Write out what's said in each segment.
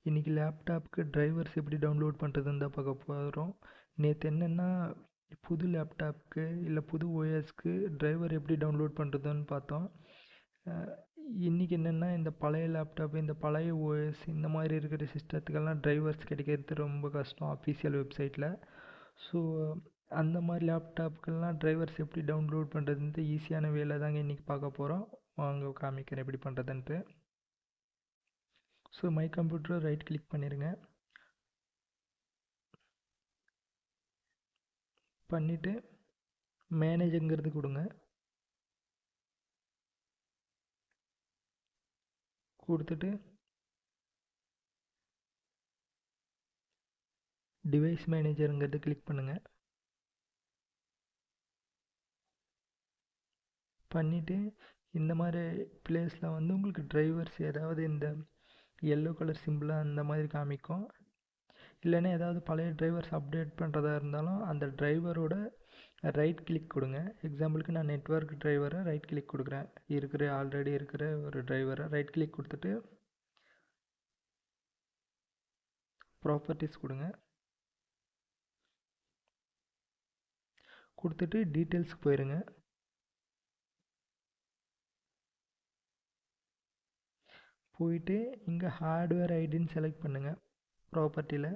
இன்றைக்கி லேப்டாப்புக்கு டிரைவர்ஸ் எப்படி டவுன்லோட் பண்ணுறதுன்னு தான் பார்க்க போகிறோம். நேற்று என்னென்னா புது லேப்டாப்புக்கு இல்லை புது ஓஎஸ்க்கு டிரைவர் எப்படி டவுன்லோட் பண்ணுறதுன்னு பார்த்தோம். இன்றைக்கி என்னென்னா இந்த பழைய லேப்டாப்பு, இந்த பழைய ஓஎஸ், இந்த மாதிரி இருக்கிற சிஸ்டத்துக்கெல்லாம் டிரைவர்ஸ் கிடைக்கிறது ரொம்ப கஷ்டம் அஃபீஷியல் வெப்சைட்டில். ஸோ அந்த மாதிரி லேப்டாப்புக்கெல்லாம் டிரைவர்ஸ் எப்படி டவுன்லோட் பண்ணுறதுன்ட்டு ஈஸியான வேலை தாங்க இன்றைக்கி பார்க்க போகிறோம். வாங்க காமிக்கிறேன் எப்படி பண்ணுறதுன்ட்டு. ஸோ மை கம்ப்யூட்டரை ரைட் கிளிக் பண்ணிடுங்க. பண்ணிவிட்டு மேனேஜுங்கிறது கொடுங்க. கொடுத்துட்டு டிவைஸ் மேனேஜருங்கிறது கிளிக் பண்ணுங்கள். பண்ணிவிட்டு இந்த மாதிரி பிளேஸில் வந்து உங்களுக்கு டிரைவர்ஸ் ஏதாவது இந்த எல்லோ கலர் சிம்பிளாக அந்த மாதிரி காமிக்கும். இல்லைன்னா ஏதாவது பழைய டிரைவர்ஸ் அப்டேட் பண்ணுறதா இருந்தாலும் அந்த டிரைவரோட ரைட் கிளிக் கொடுங்க. எக்ஸாம்பிளுக்கு நான் நெட்வொர்க் டிரைவரை ரைட் கிளிக் கொடுக்குறேன். ஆல்ரெடி இருக்கிற ஒரு டிரைவரை ரைட் கிளிக் கொடுத்துட்டு ப்ராப்பர்ட்டிஸ் கொடுங்க. கொடுத்துட்டு டீட்டெயில்ஸ்க்கு போயிடுங்க. போயிட்டு இங்கே ஹார்ட்வேர் ஐடின்னு செலக்ட் பண்ணுங்கள். ப்ராப்பர்ட்டியில்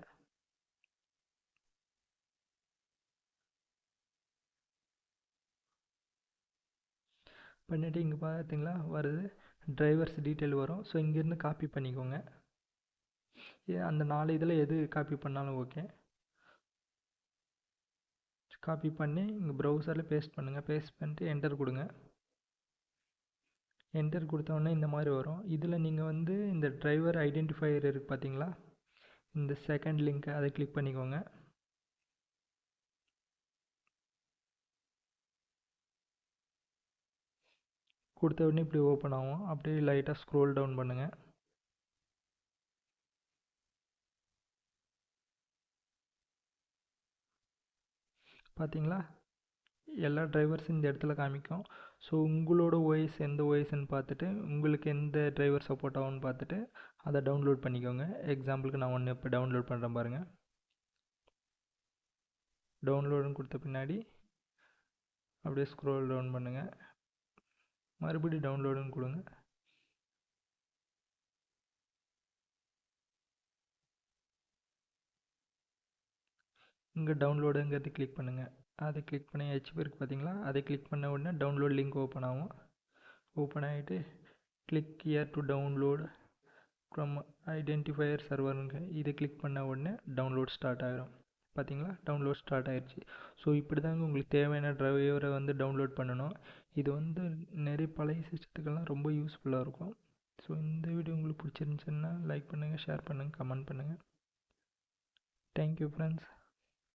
பண்ணிவிட்டு இங்கே பார்த்தீங்களா வருது டிரைவர்ஸ் டீட்டெயில் வரும். ஸோ இங்கேருந்து காப்பி பண்ணிக்கோங்க. அந்த 4 இதில் எது காப்பி பண்ணாலும் ஓகே. காப்பி பண்ணி இங்கே ப்ரௌசரில் பேஸ்ட் பண்ணுங்கள். பேஸ்ட் பண்ணிட்டு என்டர் கொடுங்க. என்டர் கொடுத்தோடனே இந்த மாதிரி வரும். இதில் நீங்கள் வந்து இந்த டிரைவர் ஐடென்டிஃபையர் இருக்குது பார்த்தீங்களா, இந்த செகண்ட் லிங்க்கை அதை கிளிக் பண்ணிக்கோங்க. கொடுத்த உடனே இப்படி ஓப்பன் ஆகும். அப்படியே லைட்டாக ஸ்க்ரோல் டவுன் பண்ணுங்கள். பார்த்தீங்களா எல்லா டிரைவர்ஸும் இந்த இடத்துல காமிக்கும். ஸோ உங்களோட ஓஎஸ் எந்த ஓஎஸ்ன்னு பார்த்துட்டு உங்களுக்கு எந்த டிரைவர் சப்போர்ட் ஆகும்னு பார்த்துட்டு அதை டவுன்லோட் பண்ணிக்கோங்க. எக்ஸாம்பிளுக்கு நான் ஒன்று இப்போ டவுன்லோட் பண்ணுறேன் பாருங்கள். டவுன்லோடுன்னு கொடுத்த பின்னாடி அப்படியே ஸ்க்ரோல் டவுன் பண்ணுங்கள். மறுபடியும் டவுன்லோடுன்னு கொடுங்க. இங்கே டவுன்லோடுங்கிறது கிளிக் பண்ணுங்கள். அதை கிளிக் பண்ணி ஹெச்பி இருக்குது பார்த்தீங்களா, அதை கிளிக் பண்ண உடனே டவுன்லோட் லிங்க் ஓப்பன் ஆகும். ஓப்பன் ஆகிட்டு click here to download from identifier சர்வருங்க இதை கிளிக் பண்ண உடனே டவுன்லோட் ஸ்டார்ட் ஆகிரும். பார்த்தீங்களா டவுன்லோட் ஸ்டார்ட் ஆகிடுச்சு. ஸோ இப்படி தாங்க உங்களுக்கு தேவையான டிரைவரை வந்து டவுன்லோட் பண்ணணும். இது வந்து நிறைய பழைய சிஸ்டத்துக்கெல்லாம் ரொம்ப யூஸ்ஃபுல்லாக இருக்கும். ஸோ இந்த வீடியோ உங்களுக்கு பிடிச்சிருந்துச்சுன்னா லைக் பண்ணுங்கள், ஷேர் பண்ணுங்கள், கமெண்ட் பண்ணுங்கள். Thank you friends.